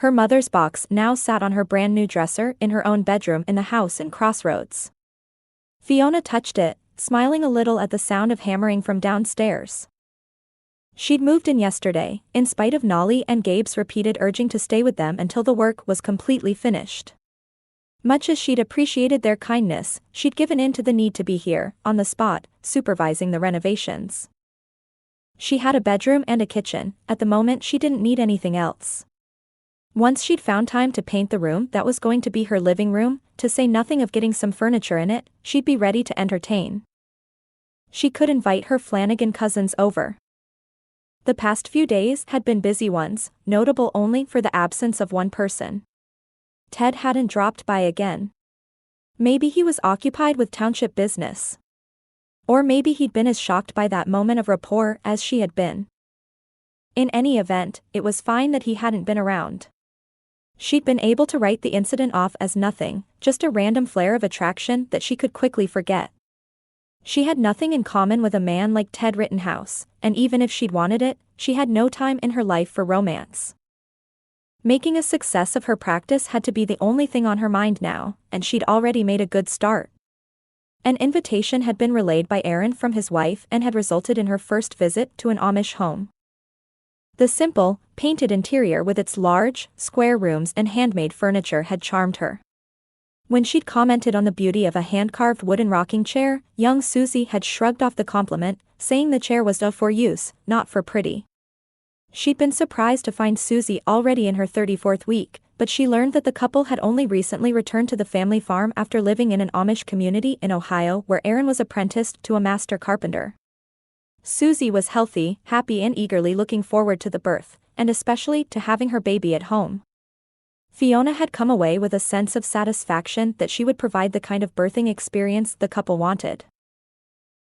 Her mother's box now sat on her brand new dresser in her own bedroom in the house in Crossroads. Fiona touched it, smiling a little at the sound of hammering from downstairs. She'd moved in yesterday, in spite of Nolly and Gabe's repeated urging to stay with them until the work was completely finished. Much as she'd appreciated their kindness, she'd given in to the need to be here, on the spot, supervising the renovations. She had a bedroom and a kitchen. At the moment she didn't need anything else. Once she'd found time to paint the room that was going to be her living room, to say nothing of getting some furniture in it, she'd be ready to entertain. She could invite her Flanagan cousins over. The past few days had been busy ones, notable only for the absence of one person. Ted hadn't dropped by again. Maybe he was occupied with township business. Or maybe he'd been as shocked by that moment of rapport as she had been. In any event, it was fine that he hadn't been around. She'd been able to write the incident off as nothing, just a random flare of attraction that she could quickly forget. She had nothing in common with a man like Ted Rittenhouse, and even if she'd wanted it, she had no time in her life for romance. Making a success of her practice had to be the only thing on her mind now, and she'd already made a good start. An invitation had been relayed by Aaron from his wife and had resulted in her first visit to an Amish home. The simple, painted interior with its large, square rooms and handmade furniture had charmed her. When she'd commented on the beauty of a hand-carved wooden rocking chair, young Susie had shrugged off the compliment, saying the chair was for use, not for pretty. She'd been surprised to find Susie already in her 34th week, but she learned that the couple had only recently returned to the family farm after living in an Amish community in Ohio where Aaron was apprenticed to a master carpenter. Susie was healthy, happy and eagerly looking forward to the birth, and especially to having her baby at home. Fiona had come away with a sense of satisfaction that she would provide the kind of birthing experience the couple wanted.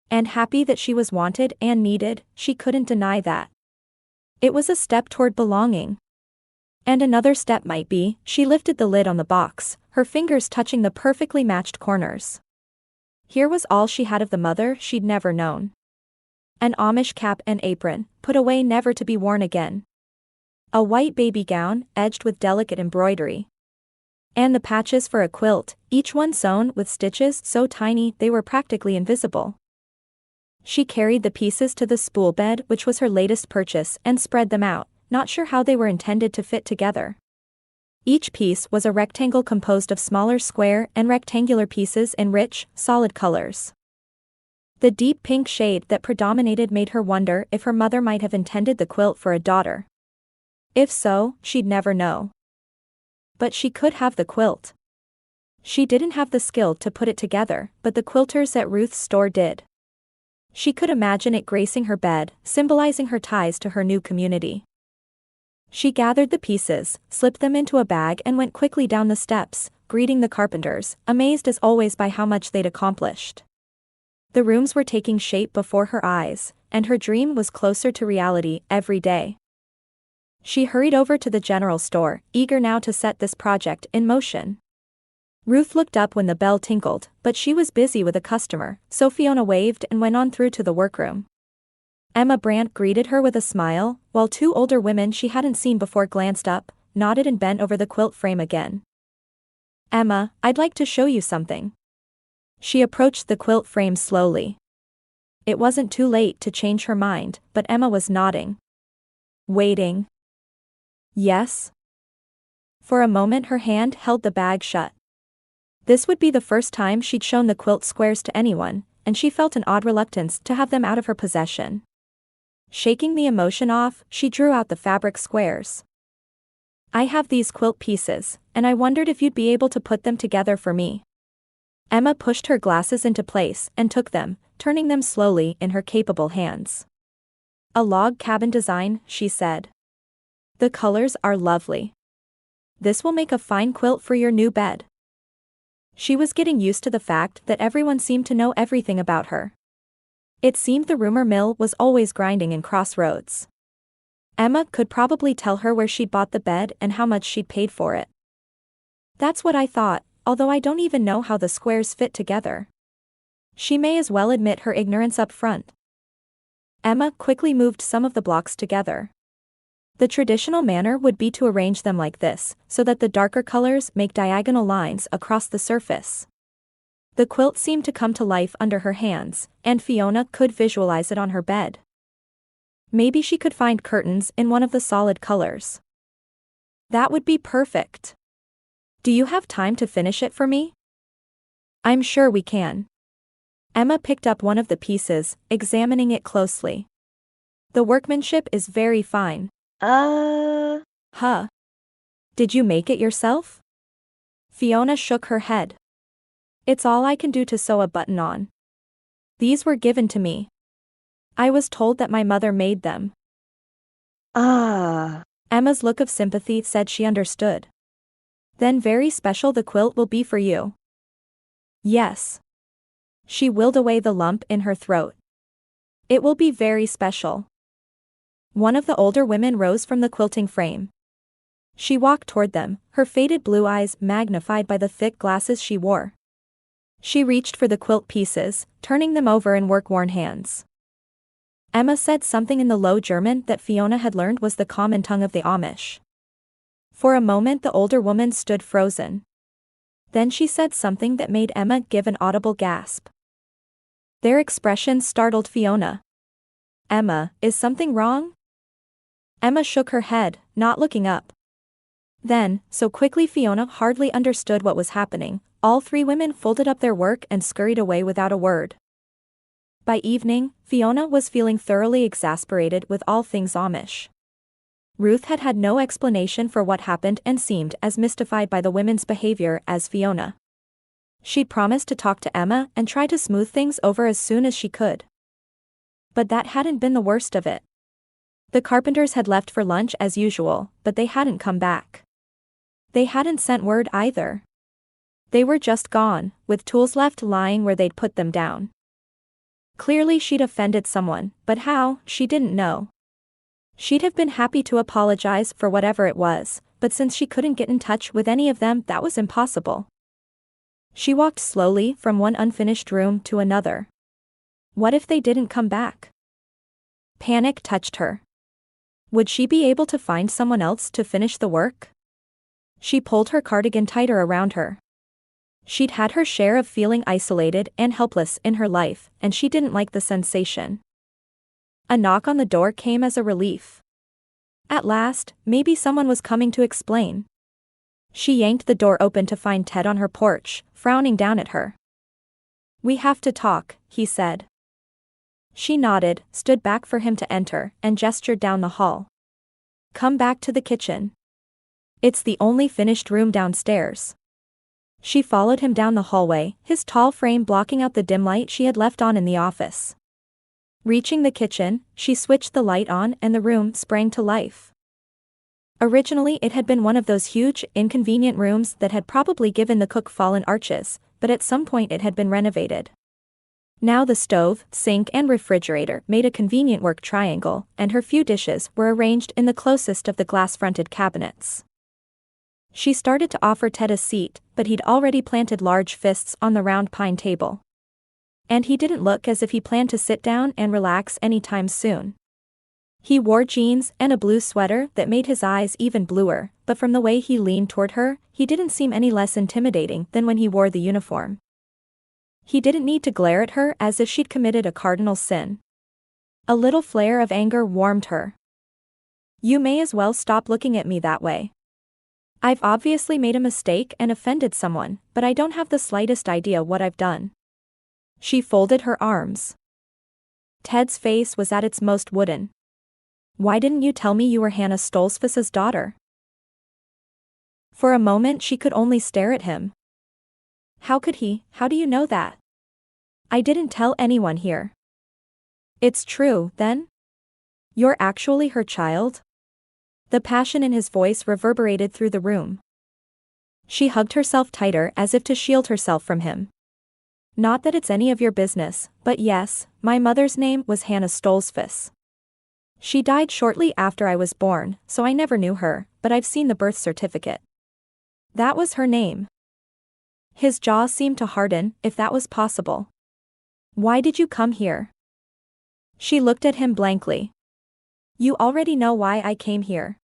And happy that she was wanted and needed, she couldn't deny that. It was a step toward belonging. And another step might be, she lifted the lid on the box, her fingers touching the perfectly matched corners. Here was all she had of the mother she'd never known. An Amish cap and apron, put away never to be worn again. A white baby gown, edged with delicate embroidery. And the patches for a quilt, each one sewn with stitches so tiny they were practically invisible. She carried the pieces to the spool bed, which was her latest purchase, and spread them out, not sure how they were intended to fit together. Each piece was a rectangle composed of smaller square and rectangular pieces in rich, solid colors. The deep pink shade that predominated made her wonder if her mother might have intended the quilt for a daughter. If so, she'd never know. But she could have the quilt. She didn't have the skill to put it together, but the quilters at Ruth's store did. She could imagine it gracing her bed, symbolizing her ties to her new community. She gathered the pieces, slipped them into a bag and went quickly down the steps, greeting the carpenters, amazed as always by how much they'd accomplished. The rooms were taking shape before her eyes, and her dream was closer to reality every day. She hurried over to the general store, eager now to set this project in motion. Ruth looked up when the bell tinkled, but she was busy with a customer, so Fiona waved and went on through to the workroom. Emma Brandt greeted her with a smile, while two older women she hadn't seen before glanced up, nodded and bent over the quilt frame again. "Emma, I'd like to show you something." She approached the quilt frame slowly. It wasn't too late to change her mind, but Emma was nodding. Waiting. Yes? For a moment her hand held the bag shut. This would be the first time she'd shown the quilt squares to anyone, and she felt an odd reluctance to have them out of her possession. Shaking the emotion off, she drew out the fabric squares. "I have these quilt pieces, and I wondered if you'd be able to put them together for me." Emma pushed her glasses into place and took them, turning them slowly in her capable hands. "A log cabin design," she said. "The colors are lovely. This will make a fine quilt for your new bed." She was getting used to the fact that everyone seemed to know everything about her. It seemed the rumor mill was always grinding in Crossroads. Emma could probably tell her where she'd bought the bed and how much she'd paid for it. "That's what I thought, although I don't even know how the squares fit together." She may as well admit her ignorance up front. Emma quickly moved some of the blocks together. The traditional manner would be to arrange them like this, so that the darker colors make diagonal lines across the surface. The quilt seemed to come to life under her hands, and Fiona could visualize it on her bed. Maybe she could find curtains in one of the solid colors. That would be perfect. Do you have time to finish it for me? I'm sure we can. Emma picked up one of the pieces, examining it closely. The workmanship is very fine. Huh. Did you make it yourself? Fiona shook her head. It's all I can do to sew a button on. These were given to me. I was told that my mother made them. Emma's look of sympathy said she understood. Then very special the quilt will be for you. Yes. She willed away the lump in her throat. It will be very special. One of the older women rose from the quilting frame. She walked toward them, her faded blue eyes magnified by the thick glasses she wore. She reached for the quilt pieces, turning them over in work-worn hands. Emma said something in the low German that Fiona had learned was the common tongue of the Amish. For a moment the older woman stood frozen. Then she said something that made Emma give an audible gasp. Their expression startled Fiona. Emma, is something wrong? Emma shook her head, not looking up. Then, so quickly Fiona hardly understood what was happening, all three women folded up their work and scurried away without a word. By evening, Fiona was feeling thoroughly exasperated with all things Amish. Ruth had had no explanation for what happened and seemed as mystified by the women's behavior as Fiona. She'd promised to talk to Emma and try to smooth things over as soon as she could. But that hadn't been the worst of it. The carpenters had left for lunch as usual, but they hadn't come back. They hadn't sent word either. They were just gone, with tools left lying where they'd put them down. Clearly she'd offended someone, but how, she didn't know. She'd have been happy to apologize for whatever it was, but since she couldn't get in touch with any of them, that was impossible. She walked slowly from one unfinished room to another. What if they didn't come back? Panic touched her. Would she be able to find someone else to finish the work? She pulled her cardigan tighter around her. She'd had her share of feeling isolated and helpless in her life, and she didn't like the sensation. A knock on the door came as a relief. At last, maybe someone was coming to explain. She yanked the door open to find Ted on her porch, frowning down at her. We have to talk, he said. She nodded, stood back for him to enter, and gestured down the hall. Come back to the kitchen. It's the only finished room downstairs. She followed him down the hallway, his tall frame blocking out the dim light she had left on in the office. Reaching the kitchen, she switched the light on and the room sprang to life. Originally it had been one of those huge, inconvenient rooms that had probably given the cook fallen arches, but at some point it had been renovated. Now the stove, sink and refrigerator made a convenient work triangle, and her few dishes were arranged in the closest of the glass-fronted cabinets. She started to offer Ted a seat, but he'd already planted large fists on the round pine table. And he didn't look as if he planned to sit down and relax anytime soon. He wore jeans and a blue sweater that made his eyes even bluer, but from the way he leaned toward her, he didn't seem any less intimidating than when he wore the uniform. He didn't need to glare at her as if she'd committed a cardinal sin. A little flare of anger warmed her. You may as well stop looking at me that way. I've obviously made a mistake and offended someone, but I don't have the slightest idea what I've done. She folded her arms. Ted's face was at its most wooden. Why didn't you tell me you were Hannah Stolzfus's daughter? For a moment she could only stare at him. How could he? How do you know that? I didn't tell anyone here. It's true, then? You're actually her child? The passion in his voice reverberated through the room. She hugged herself tighter as if to shield herself from him. Not that it's any of your business, but yes, my mother's name was Hannah Stolzfus. She died shortly after I was born, so I never knew her, but I've seen the birth certificate. That was her name. His jaw seemed to harden, if that was possible. Why did you come here? She looked at him blankly. You already know why I came here.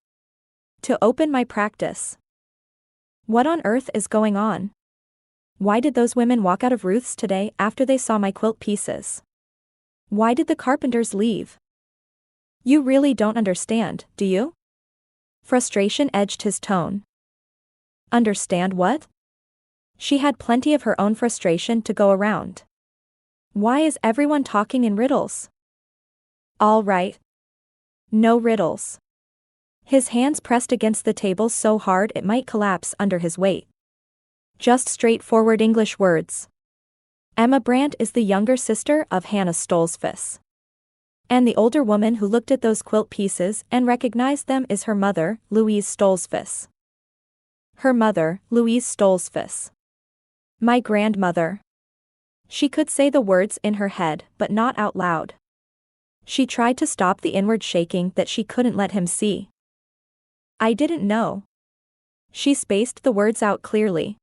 To open my practice. What on earth is going on? Why did those women walk out of Ruth's today after they saw my quilt pieces? Why did the carpenters leave? You really don't understand, do you? Frustration edged his tone. Understand what? She had plenty of her own frustration to go around. Why is everyone talking in riddles? All right. No riddles. His hands pressed against the table so hard it might collapse under his weight. Just straightforward English words. Emma Brandt is the younger sister of Hannah Stolzfus. And the older woman who looked at those quilt pieces and recognized them is her mother, Louise Stolzfus. Her mother, Louise Stolzfus. My grandmother. She could say the words in her head, but not out loud. She tried to stop the inward shaking that she couldn't let him see. I didn't know. She spaced the words out clearly.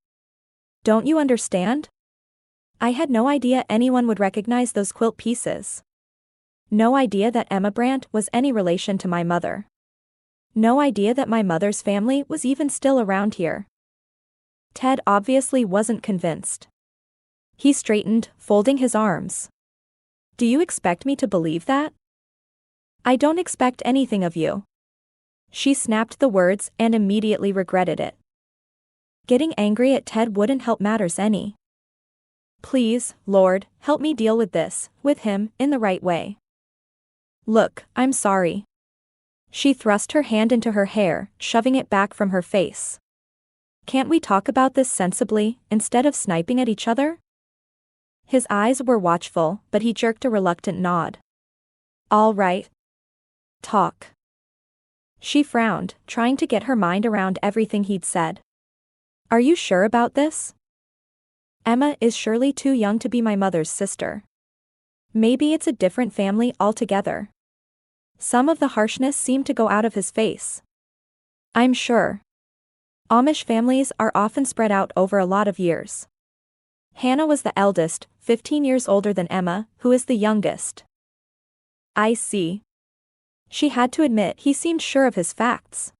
Don't you understand? I had no idea anyone would recognize those quilt pieces. No idea that Emma Brandt was any relation to my mother. No idea that my mother's family was even still around here. Ted obviously wasn't convinced. He straightened, folding his arms. Do you expect me to believe that? I don't expect anything of you. She snapped the words and immediately regretted it. Getting angry at Ted wouldn't help matters any. Please, Lord, help me deal with this, with him, in the right way. Look, I'm sorry. She thrust her hand into her hair, shoving it back from her face. Can't we talk about this sensibly, instead of sniping at each other? His eyes were watchful, but he jerked a reluctant nod. All right. Talk. She frowned, trying to get her mind around everything he'd said. Are you sure about this? Emma is surely too young to be my mother's sister. Maybe it's a different family altogether. Some of the harshness seemed to go out of his face. I'm sure. Amish families are often spread out over a lot of years. Hannah was the eldest, 15 years older than Emma, who is the youngest. I see. She had to admit he seemed sure of his facts.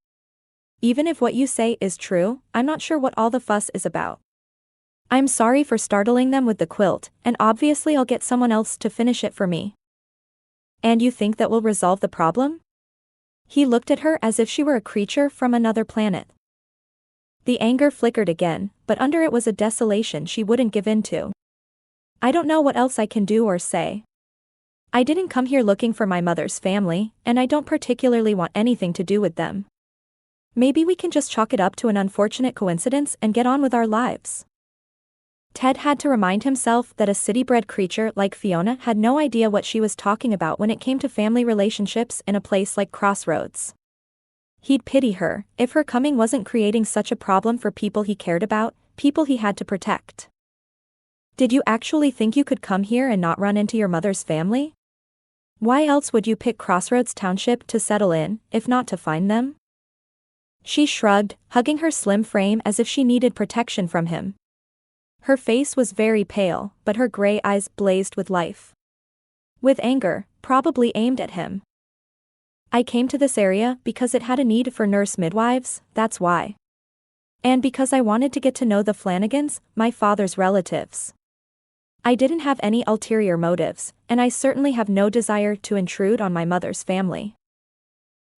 Even if what you say is true, I'm not sure what all the fuss is about. I'm sorry for startling them with the quilt, and obviously I'll get someone else to finish it for me. And you think that will resolve the problem? He looked at her as if she were a creature from another planet. The anger flickered again, but under it was a desolation she wouldn't give in to. I don't know what else I can do or say. I didn't come here looking for my mother's family, and I don't particularly want anything to do with them. Maybe we can just chalk it up to an unfortunate coincidence and get on with our lives. Ted had to remind himself that a city-bred creature like Fiona had no idea what she was talking about when it came to family relationships in a place like Crossroads. He'd pity her, if her coming wasn't creating such a problem for people he cared about, people he had to protect. Did you actually think you could come here and not run into your mother's family? Why else would you pick Crossroads Township to settle in, if not to find them? She shrugged, hugging her slim frame as if she needed protection from him. Her face was very pale, but her gray eyes blazed with life. With anger, probably aimed at him. I came to this area because it had a need for nurse midwives, that's why. And because I wanted to get to know the Flanagans, my father's relatives. I didn't have any ulterior motives, and I certainly have no desire to intrude on my mother's family.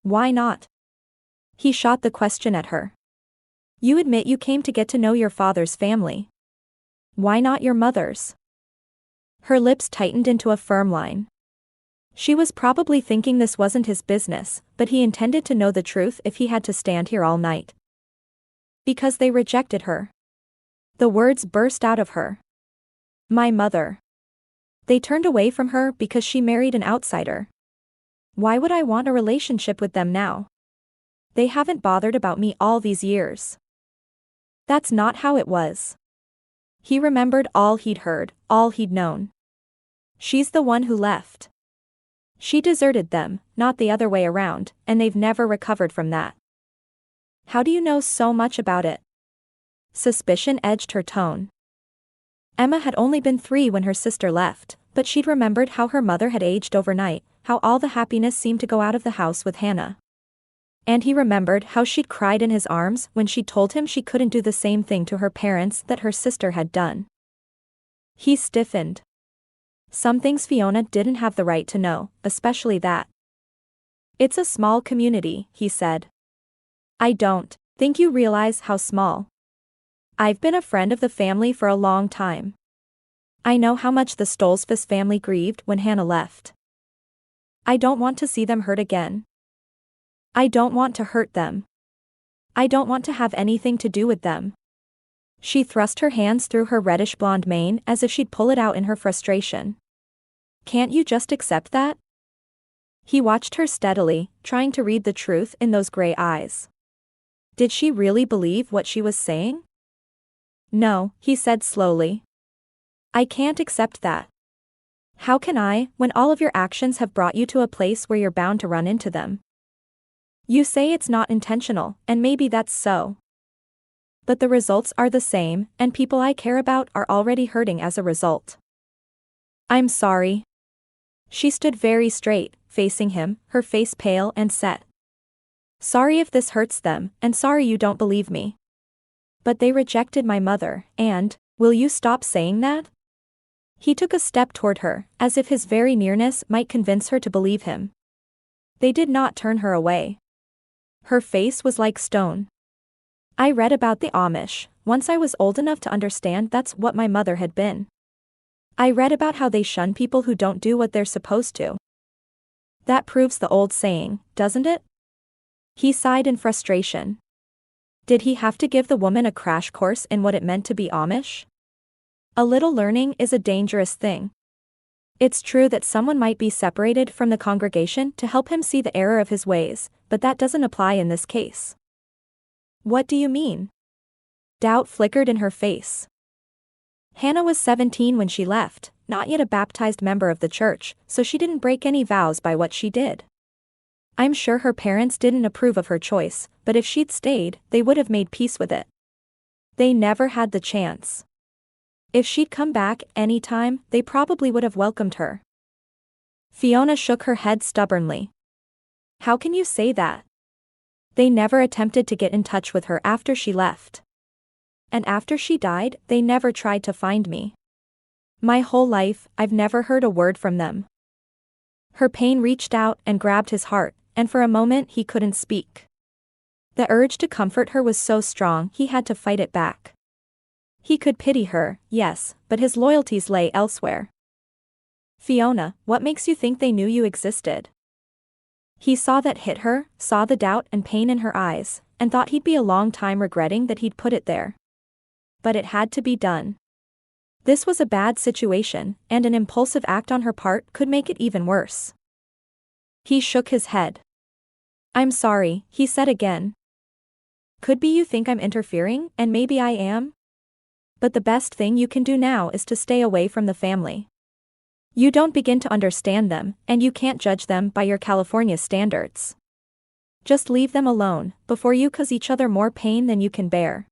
Why not? He shot the question at her. You admit you came to get to know your father's family. Why not your mother's? Her lips tightened into a firm line. She was probably thinking this wasn't his business, but he intended to know the truth if he had to stand here all night. Because they rejected her. The words burst out of her. My mother. They turned away from her because she married an outsider. Why would I want a relationship with them now? They haven't bothered about me all these years. That's not how it was. He remembered all he'd heard, all he'd known. She's the one who left. She deserted them, not the other way around, and they've never recovered from that. How do you know so much about it? Suspicion edged her tone. Emma had only been 3 when her sister left, but she'd remembered how her mother had aged overnight, how all the happiness seemed to go out of the house with Hannah. And he remembered how she'd cried in his arms when she told him she couldn't do the same thing to her parents that her sister had done. He stiffened. Some things Fiona didn't have the right to know, especially that. "It's a small community," he said. "I don't think you realize how small. I've been a friend of the family for a long time. I know how much the Stolzfus family grieved when Hannah left. I don't want to see them hurt again. I don't want to hurt them. I don't want to have anything to do with them." She thrust her hands through her reddish blonde mane as if she'd pull it out in her frustration. "Can't you just accept that?" He watched her steadily, trying to read the truth in those gray eyes. Did she really believe what she was saying? "No," he said slowly. "I can't accept that. How can I, when all of your actions have brought you to a place where you're bound to run into them? You say it's not intentional, and maybe that's so. But the results are the same, and people I care about are already hurting as a result." "I'm sorry." She stood very straight, facing him, her face pale and set. "Sorry if this hurts them, and sorry you don't believe me. But they rejected my mother, and, will you stop saying that?" He took a step toward her, as if his very nearness might convince her to believe him. They did not turn her away. Her face was like stone. "I read about the Amish, once I was old enough to understand that's what my mother had been. I read about how they shun people who don't do what they're supposed to. That proves the old saying, doesn't it?" He sighed in frustration. Did he have to give the woman a crash course in what it meant to be Amish? A little learning is a dangerous thing. It's true that someone might be separated from the congregation to help him see the error of his ways, but that doesn't apply in this case. "What do you mean?" Doubt flickered in her face. "Hannah was 17 when she left, not yet a baptized member of the church, so she didn't break any vows by what she did. I'm sure her parents didn't approve of her choice, but if she'd stayed, they would have made peace with it. They never had the chance. If she'd come back any time, they probably would have welcomed her." Fiona shook her head stubbornly. "How can you say that? They never attempted to get in touch with her after she left. And after she died, they never tried to find me. My whole life, I've never heard a word from them." Her pain reached out and grabbed his heart, and for a moment he couldn't speak. The urge to comfort her was so strong he had to fight it back. He could pity her, yes, but his loyalties lay elsewhere. "Fiona, what makes you think they knew you existed?" He saw that hit her, saw the doubt and pain in her eyes, and thought he'd be a long time regretting that he'd put it there. But it had to be done. This was a bad situation, and an impulsive act on her part could make it even worse. He shook his head. "I'm sorry," he said again. "Could be you think I'm interfering, and maybe I am. But the best thing you can do now is to stay away from the family. You don't begin to understand them, and you can't judge them by your California standards. Just leave them alone, before you cause each other more pain than you can bear."